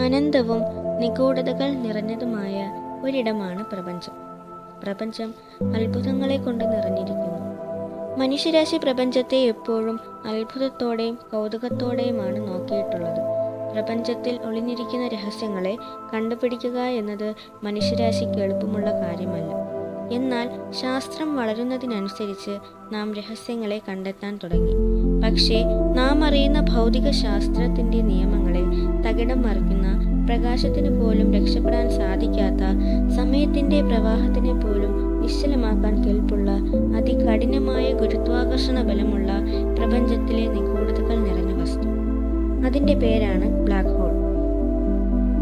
അനന്തവും നിഗൂഢതകൾ നിറഞ്ഞതുമായ ഒരിടമാണ് പ്രപഞ്ചം. പ്രപഞ്ചം അത്ഭുതങ്ങളെ കൊണ്ട് നിറഞ്ഞിരിക്കുന്നു. മനുഷ്യരാശി പ്രപഞ്ചത്തെ എപ്പോഴും അത്ഭുതത്തോടെയും കൗതുകത്തോടെയുമാണ് നോക്കിയിട്ടുള്ളത്. പ്രപഞ്ചത്തിൽ ഒളിഞ്ഞിരിക്കുന്ന രഹസ്യങ്ങളെ കണ്ടുപിടിക്കുക എന്നത് മനുഷ്യരാശിക്ക് എളുപ്പമുള്ള കാര്യമല്ല. എന്നാൽ ശാസ്ത്രം വളരുന്നതിനനുസരിച്ച് നാം രഹസ്യങ്ങളെ കണ്ടെത്താൻ തുടങ്ങി. പക്ഷേ നാം അറിയുന്ന ഭൗതിക ശാസ്ത്രത്തിൻ്റെ നിയമങ്ങളെ തകിടം മറിക്കുന്ന, പ്രകാശത്തിന് പോലും രക്ഷപ്പെടാൻ സാധിക്കാത്ത, സമയത്തിൻ്റെ പ്രവാഹത്തിനെ പോലും നിശ്ചലമാക്കാൻ കെൽപ്പുള്ള അതികഠിനമായ ഗുരുത്വാകർഷണ ബലമുള്ള പ്രപഞ്ചത്തിലെ നിഗൂഢതകൾ നിറഞ്ഞ വസ്തു, അതിൻ്റെ പേരാണ് ബ്ലാക്ക് ഹോൾ.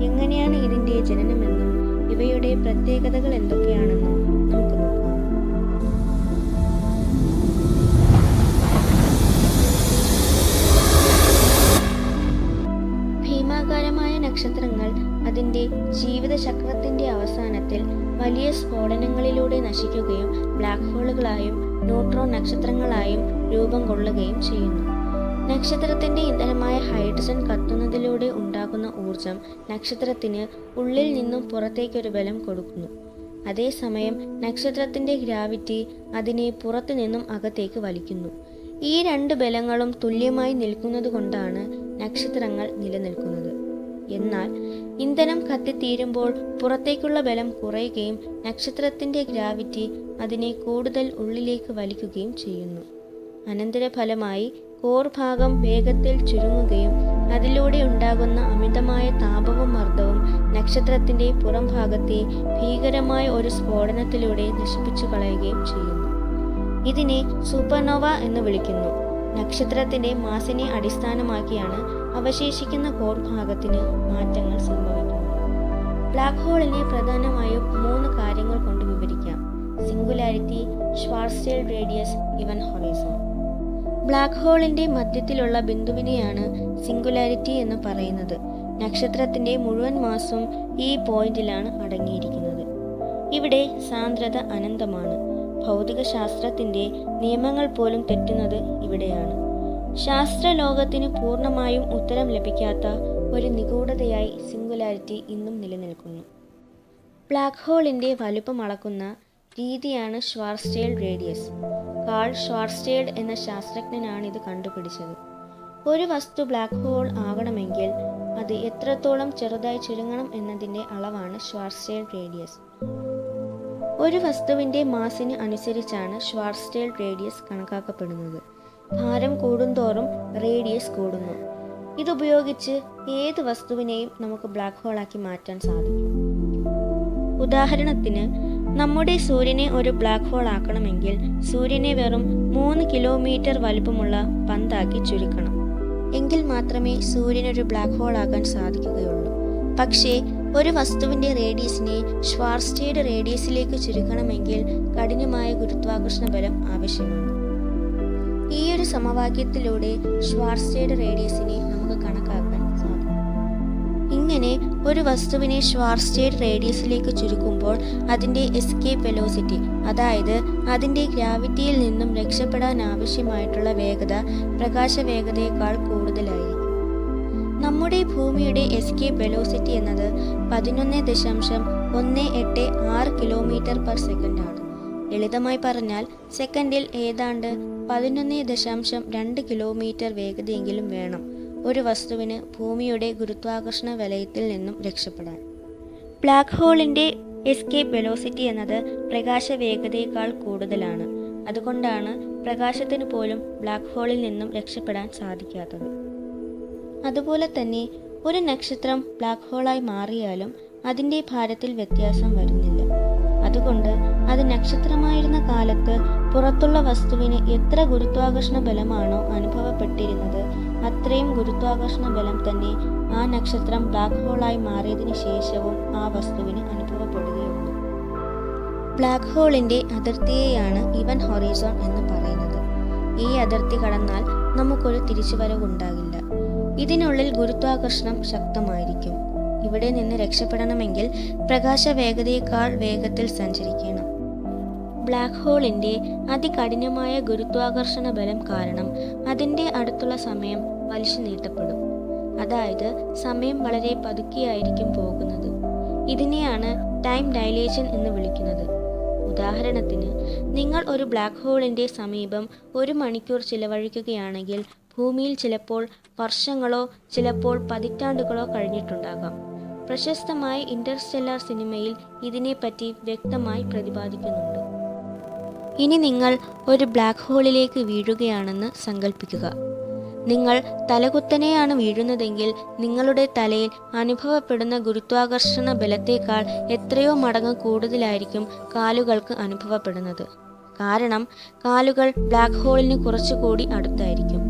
എങ്ങനെയാണ് ഇതിൻ്റെ ജനനമെന്നും ഇവയുടെ പ്രത്യേകതകൾ എന്തൊക്കെയാണെന്നും നമുക്ക് നോക്കാം. ഭീമാകാരമായ നക്ഷത്രങ്ങൾ അതിൻ്റെ ജീവിതചക്രത്തിൻ്റെ അവസാനത്തിൽ വലിയ സ്ഫോടനങ്ങളിലൂടെ നശിക്കുകയും ബ്ലാക്ക് ഹോളുകളായും ന്യൂട്രോൺ നക്ഷത്രങ്ങളായും രൂപം കൊള്ളുകയും ചെയ്യുന്നു. നക്ഷത്രത്തിൻ്റെ ഇന്ധനമായ ഹൈഡ്രജൻ കത്തുന്നതിലൂടെ ഉണ്ടാകുന്ന ഊർജം നക്ഷത്രത്തിന് ഉള്ളിൽ നിന്നും പുറത്തേക്കൊരു ബലം കൊടുക്കുന്നു. അതേസമയം നക്ഷത്രത്തിൻ്റെ ഗ്രാവിറ്റി അതിനെ പുറത്തു നിന്നും അകത്തേക്ക് വലിക്കുന്നു. ഈ രണ്ട് ബലങ്ങളും തുല്യമായി നിൽക്കുന്നതുകൊണ്ടാണ് നക്ഷത്രങ്ങൾ നിലനിൽക്കുന്നത്. എന്നാൽ ഇന്ധനം കത്തിത്തീരുമ്പോൾ പുറത്തേക്കുള്ള ബലം കുറയുകയും നക്ഷത്രത്തിൻ്റെ ഗ്രാവിറ്റി അതിനെ കൂടുതൽ ഉള്ളിലേക്ക് വലിക്കുകയും ചെയ്യുന്നു. അനന്തരഫലമായി കോർ ഭാഗം വേഗത്തിൽ ചുരുങ്ങുകയും അതിലൂടെ ഉണ്ടാകുന്ന അമിതമായ താപവും മർദ്ദവും നക്ഷത്രത്തിൻ്റെ പുറം ഭാഗത്തെ ഭീകരമായ ഒരു സ്ഫോടനത്തിലൂടെ നശിപ്പിച്ചു കളയുകയും ചെയ്യുന്നു. ഇതിനെ സൂപ്പർനോവ എന്ന് വിളിക്കുന്നു. നക്ഷത്രത്തിൻ്റെ മാസിനെ അടിസ്ഥാനമാക്കിയാണ് അവശേഷിക്കുന്ന കോർ ഭാഗത്തിന് മാറ്റങ്ങൾ സംഭവിക്കുന്നത്. ബ്ലാക്ക് ഹോളിനെ പ്രധാനമായും 3 കാര്യങ്ങൾ കൊണ്ട് വിവരിക്കാം: singularity, Schwarzschild radius, event horizon. Black ഹോളിൻ്റെ മധ്യത്തിലുള്ള ബിന്ദുവിനെയാണ് സിംഗുലാരിറ്റി എന്ന് പറയുന്നത്. നക്ഷത്രത്തിൻ്റെ മുഴുവൻ മാസും ഈ പോയിന്റിലാണ് അടങ്ങിയിരിക്കുന്നത്. ഇവിടെ സാന്ദ്രത അനന്തമാണ്. ഭൗതികശാസ്ത്രത്തിൻ്റെ നിയമങ്ങൾ പോലും തെറ്റുന്നത് ഇവിടെയാണ്. ശാസ്ത്രലോകത്തിന് പൂർണ്ണമായും ഉത്തരം ലഭിക്കാത്ത ഒരു നിഗൂഢതയായി സിംഗുലാരിറ്റി ഇന്നും നിലനിൽക്കുന്നു. ബ്ലാക്ക് ഹോളിൻ്റെ വലുപ്പം അളക്കുന്ന രീതിയാണ് ഷ്വാർസ്ചൈൽഡ് റേഡിയസ്. കാൾ ഷ്വാർസ്ചൈൽഡ് എന്ന ശാസ്ത്രജ്ഞനാണ് ഇത് കണ്ടുപിടിച്ചത്. ഒരു വസ്തു ബ്ലാക്ക് ഹോൾ ആകണമെങ്കിൽ അത് എത്രത്തോളം ചെറുതായി ചുരുങ്ങണം എന്നതിൻ്റെ അളവാണ് ഷ്വാർസ്ചൈൽഡ് റേഡിയസ്. ഒരു വസ്തുവിൻ്റെ മാസിന് അനുസരിച്ചാണ് ഷ്വാർസ്ചൈൽഡ് റേഡിയസ് കണക്കാക്കപ്പെടുന്നത്. ഭാരം കൂടുന്തോറും റേഡിയസ് കൂടുന്നു. ഇതുപയോഗിച്ച് ഏത് വസ്തുവിനെയും നമുക്ക് ബ്ലാക്ക് ഹോളാക്കി മാറ്റാൻ സാധിക്കും. ഉദാഹരണത്തിന്, നമ്മുടെ സൂര്യനെ ഒരു ബ്ലാക്ക് ഹോൾ ആക്കണമെങ്കിൽ സൂര്യനെ വെറും 3 കിലോമീറ്റർ വലുപ്പമുള്ള പന്താക്കി ചുരുക്കണം. എങ്കിൽ മാത്രമേ സൂര്യനൊരു ബ്ലാക്ക് ഹോൾ ആക്കാൻ സാധിക്കുകയുള്ളൂ. പക്ഷേ ഒരു വസ്തുവിൻ്റെ റേഡിയസിനെ ഷ്വാർസ്ചൈൽഡ് റേഡിയസിലേക്ക് ചുരുക്കണമെങ്കിൽ കഠിനമായ ഗുരുത്വാകർഷണ ബലം ആവശ്യമാണ്. ഈ ഒരു സമവാക്യത്തിലൂടെ ഷ്വാർസ്ചൈൽഡ് റേഡിയസിനെ നമുക്ക് കണക്കാക്കാൻ സാധിക്കും. ഇങ്ങനെ ഒരു വസ്തുവിനെ ഷ്വാർസ്ചൈൽഡ് റേഡിയസിലേക്ക് ചുരുക്കുമ്പോൾ അതിൻ്റെ എസ്കേപ്പ് വെലോസിറ്റി, അതായത് അതിൻ്റെ ഗ്രാവിറ്റിയിൽ നിന്നും രക്ഷപ്പെടാൻ ആവശ്യമായിട്ടുള്ള വേഗത പ്രകാശവേഗതയേക്കാൾ കൂടുതലായിരിക്കും. നമ്മുടെ ഭൂമിയുടെ എസ്കേപ്പ് വെലോസിറ്റി എന്നത് 11.186 കിലോമീറ്റർ പെർ സെക്കൻഡ് ആണ്. ലളിതമായി പറഞ്ഞാൽ സെക്കൻഡിൽ ഏതാണ്ട് 11.2 കിലോമീറ്റർ വേഗതയെങ്കിലും വേണം ഒരു വസ്തുവിന് ഭൂമിയുടെ ഗുരുത്വാകർഷണ വലയത്തിൽ നിന്നും രക്ഷപ്പെടാൻ. ബ്ലാക്ക് ഹോളിൻ്റെ എസ്കേപ്പ് വെലോസിറ്റി എന്നത് പ്രകാശവേഗതയേക്കാൾ കൂടുതലാണ്. അതുകൊണ്ടാണ് പ്രകാശത്തിന് പോലും ബ്ലാക്ക് ഹോളിൽ നിന്നും രക്ഷപ്പെടാൻ സാധിക്കാത്തത്. അതുപോലെ തന്നെ ഒരു നക്ഷത്രം ബ്ലാക്ക് ഹോളായി മാറിയാലും അതിൻ്റെ ഭാരത്തിൽ വ്യത്യാസം വരുന്നില്ല. അതുകൊണ്ട് അത് നക്ഷത്രമായിരുന്ന കാലത്ത് പുറത്തുള്ള വസ്തുവിന് എത്ര ഗുരുത്വാകർഷണ ബലമാണോ അനുഭവപ്പെട്ടിരുന്നത്, അത്രയും ഗുരുത്വാകർഷണ ബലം തന്നെ ആ നക്ഷത്രം ബ്ലാക്ക് ഹോളായി മാറിയതിനു ശേഷവും ആ വസ്തുവിന് അനുഭവപ്പെടുകയുള്ളൂ. ബ്ലാക്ക് ഹോളിൻ്റെ അതിർത്തിയെയാണ് ഇവന്റ് ഹൊറൈസൺ എന്ന് പറയുന്നത്. ഈ അതിർത്തി കടന്നാൽ നമുക്കൊരു തിരിച്ചുവരവുണ്ടാകില്ല. ഇതിനുള്ളിൽ ഗുരുത്വാകർഷണം ശക്തമായിരിക്കും. ഇവിടെ നിന്ന് രക്ഷപ്പെടണമെങ്കിൽ പ്രകാശവേഗതയേക്കാൾ വേഗത്തിൽ സഞ്ചരിക്കണം. ബ്ലാക്ക് ഹോളിൻ്റെ അതികഠിനമായ ഗുരുത്വാകർഷണ ബലം കാരണം അതിൻ്റെ അടുത്തുള്ള സമയം വലിച്ചു നീട്ടപ്പെടും. അതായത് സമയം വളരെ പതുക്കെയായിരിക്കും പോകുന്നത്. ഇതിനെയാണ് ടൈം ഡയലേഷൻ എന്ന് വിളിക്കുന്നത്. ഉദാഹരണത്തിന്, നിങ്ങൾ ഒരു ബ്ലാക്ക് ഹോളിൻ്റെ സമീപം 1 മണിക്കൂർ ചിലവഴിക്കുകയാണെങ്കിൽ ഭൂമിയിൽ ചിലപ്പോൾ വർഷങ്ങളോ ചിലപ്പോൾ പതിറ്റാണ്ടുകളോ കഴിഞ്ഞിട്ടുണ്ടാകാം. പ്രശസ്തമായ ഇന്റർസ്റ്റെല്ലാർ സിനിമയിൽ ഇതിനെപ്പറ്റി വ്യക്തമായി പ്രതിപാദിക്കുന്നുണ്ട്. ഇനി നിങ്ങൾ ഒരു ബ്ലാക്ക് ഹോളിലേക്ക് വീഴുകയാണെന്ന് സങ്കല്പിക്കുക. നിങ്ങൾ തലകുത്തനെയാണ് വീഴുന്നതെങ്കിൽ നിങ്ങളുടെ തലയിൽ അനുഭവപ്പെടുന്ന ഗുരുത്വാകർഷണ ബലത്തേക്കാൾ എത്രയോ മടങ്ങ് കൂടുതലായിരിക്കും കാലുകൾക്ക് അനുഭവപ്പെടുന്നത്. കാരണം കാലുകൾ ബ്ലാക്ക് ഹോളിന് കുറച്ചുകൂടി അടുത്തായിരിക്കും.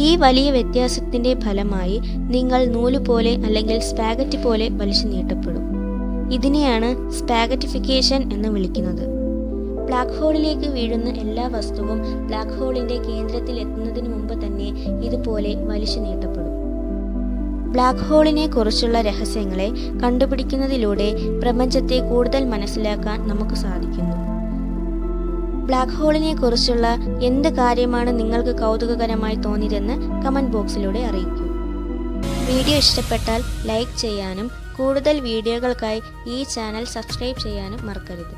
ഈ വലിയ വ്യത്യാസത്തിന്റെ ഫലമായി നിങ്ങൾ നൂല് പോലെ അല്ലെങ്കിൽ സ്പാഗറ്റി പോലെ വലിച്ചു നീട്ടപ്പെടും. ഇതിനെയാണ് സ്പാഗറ്റിഫിക്കേഷൻ എന്ന് വിളിക്കുന്നത്. ബ്ലാക്ക് ഹോളിലേക്ക് വീഴുന്ന എല്ലാ വസ്തുവും ബ്ലാക്ക് ഹോളിന്റെ കേന്ദ്രത്തിൽ എത്തുന്നതിന് മുമ്പ് തന്നെ ഇതുപോലെ വലിച്ചു നീട്ടപ്പെടും. ബ്ലാക്ക് ഹോളിനെ കുറിച്ചുള്ള രഹസ്യങ്ങളെ കണ്ടുപിടിക്കുന്നതിലൂടെ പ്രപഞ്ചത്തെ കൂടുതൽ മനസ്സിലാക്കാൻ നമുക്ക് സാധിക്കുന്നു. ബ്ലാക്ക് ഹോളിനെ കുറിച്ചുള്ള എന്ത് കാര്യമാണ് നിങ്ങൾക്ക് കൗതുകകരമായി തോന്നിയതെന്ന് കമന്റ് ബോക്സിലൂടെ അറിയിക്കൂ. വീഡിയോ ഇഷ്ടപ്പെട്ടാൽ ലൈക്ക് ചെയ്യാനും കൂടുതൽ വീഡിയോകൾക്കായി ഈ ചാനൽ സബ്സ്ക്രൈബ് ചെയ്യാനും മറക്കരുത്.